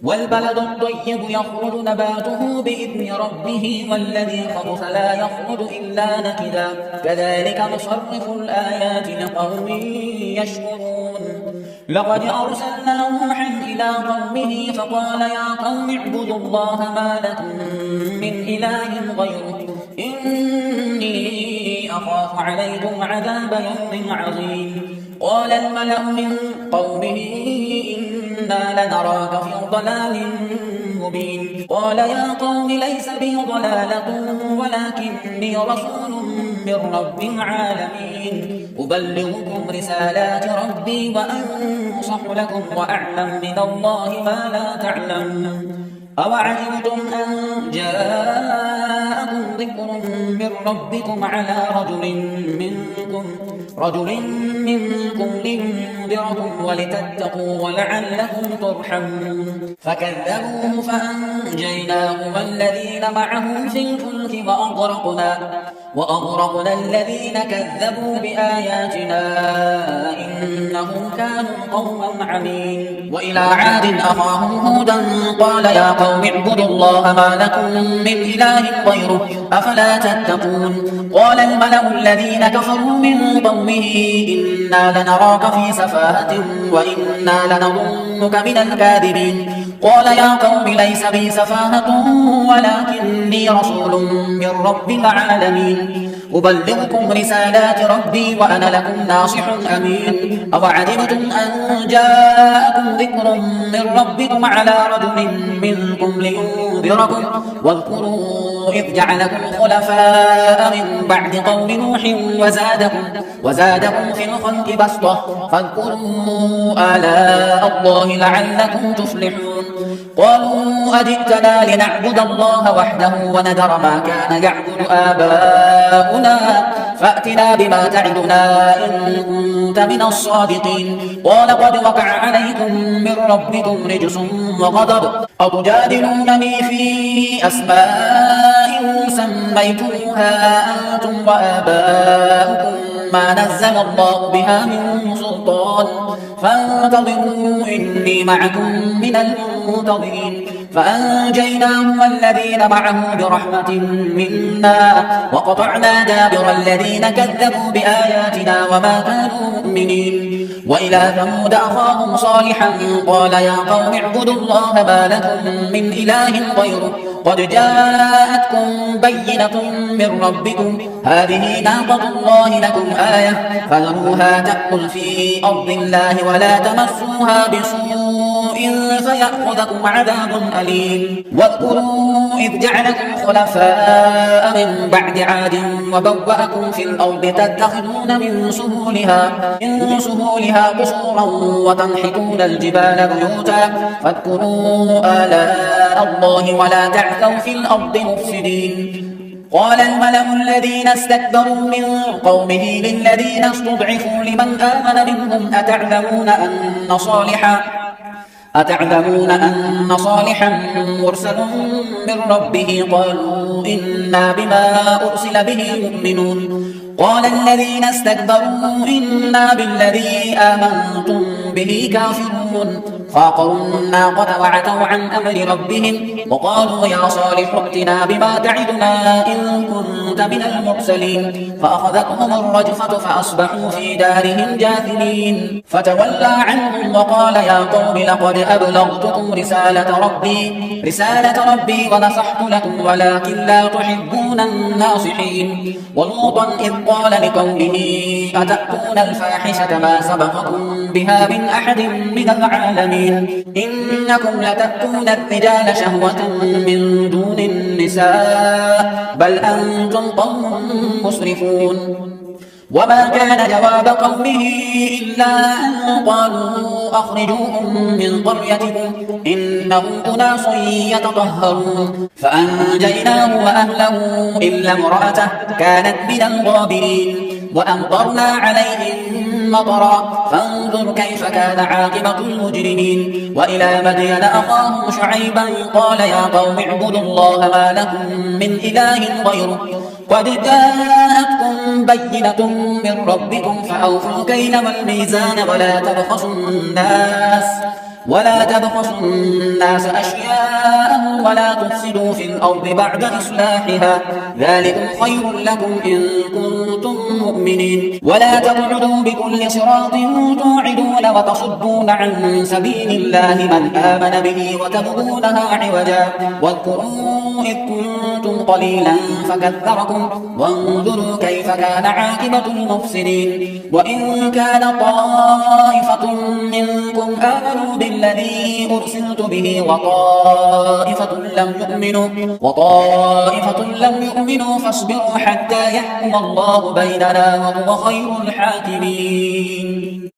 والبلد الطيب يخرج نباته بإذن ربه والذي خبث لا يخرج إلا نكدا كذلك نصرف الآيات لقوم يشكرون لقد أرسلنا نوحا إلى قومه فقال يا قوم اعبدوا الله ما لكم من إله غيره إني أخاف عليكم عذاب يوم عظيم قال الملأ من قومه إنا لنراك في ضلال مبين قال يا قوم ليس بي ضلالة ولكني رسول من رب العالمين أبلغكم رسالات ربي وأنصح لكم وأعلم من الله ما لا تعلمون أوعجبتم أن جاءكم ذكر من ربكم على رجل منكم لينذركم ولتتقوا ولعلكم ترحمون فكذبوه فأنجيناه والذين معه في الفلك وأغرقنا الذين كذبوا بآياتنا إنهم كانوا قوما عمين وإلى عاد أخاهم هودا قال يا قوم اعبدوا الله ما لكم من إله غيره أفلا تتقون قال الملأ الذين كفروا من قومه إنا لنراك في سفاهة وإنا لنظنك من الكاذبين قال يا قوم ليس بي سفاهة ولكني رسول من رب العالمين أبلغكم رسالات ربي وأنا لكم ناصح أمين أوعجبتم أن جاءكم ذكر من ربكم على رجل منكم لينذركم واذكروا إذ جعلكم خلفاء من بعد قوم نوح وزادكم في الخلق بسطة فاذكروا آلاء الله لعلكم تفلحون قالوا أجئتنا لنعبد الله وحده وندر ما كان يعبد آباؤنا فأتنا بما تعدنا إن كنت من الصادقين قال قد وقع عليكم من ربكم رجس وغضب أتجادلونني في أسماء سميتموها أنتم وآباؤكم ما نزل الله بها من سلطان فانتظروا إني معكم من المنتظرين فأنجيناه والذين معه برحمة منا وقطعنا دابر الذين كذبوا بآياتنا وما كانوا مؤمنين وإلى ثمود أخاهم صالحا قال يا قوم اعبدوا الله ما لكم من إله غيره قد جاءتكم بينة من ربكم هذه ناقة الله لكم آية فذروها تأكل في أرض الله ولا تمسوها بسوء فيأخذكم عذاب أليم واذكروا إذ جعلكم خلفاء من بعد عاد وبوأكم في الأرض تتخذون من سهولها قصورا وتنحتون الجبال بيوتا فاذكروا آلاء الله ولا تعثوا في الأرض مفسدين قال الملأ الذين استكبروا من قومه للذين استضعفوا لمن آمن منهم أتعلمون أن صالحا مرسل من ربه قالوا إنا بما أرسل به مؤمنون قال الذين استكبروا إنا بالذي آمنتم به كافرون فعقروا الناقة وعتوا عن أمر ربهم وقالوا يا صالح ائتنا بما تعدنا إن كنت من المرسلين فأخذتهم الرجفة فأصبحوا في دارهم جاثمين فتولى عنهم وقال يا قوم لقد أبلغتكم رسالة ربي ونصحت لكم ولكن لا تحبون الناصحين ولوطا إذ قال لقومه أتأتون الفاحشة ما سبقكم بها من أحد من العالمين إنكم لتأتون الرجال شهوة من دون النساء بل أنتم قوم مسرفون وما كان جواب قومه إلا أن قالوا أخرجوهم من قريتكم إنهم أناس يتطهرون فأنجيناه وأهله إلا امرأته كانت من الغابرين وأمطرنا عليهم مطرا فانظر كيف كان عاقبة المجرمين وإلى مدين أخاهم شعيبا قال يا قوم اعبدوا الله ما لكم من إله غيره قد جاءتكم بينة من ربكم فأوفوا الكيل والميزان ولا تبخسوا الناس أشياءهم ولا تفسدوا في الأرض بعد إصلاحها ذلكم خير لكم إن كنتم مؤمنين ولا تقعدوا بكل صراط توعدون وتصدون عن سبيل الله من آمن به وتبغونها عوجا واذكروا إذ كنتم قليلا فكثركم وانظروا كيف كان عاقبة المفسدين وإن كان طائفة منكم آمنوا بالذي أرسلت به وطائفة لم يؤمنوا فاصبروا حتى يحكم الله بيننا وهو خير الحاكمين.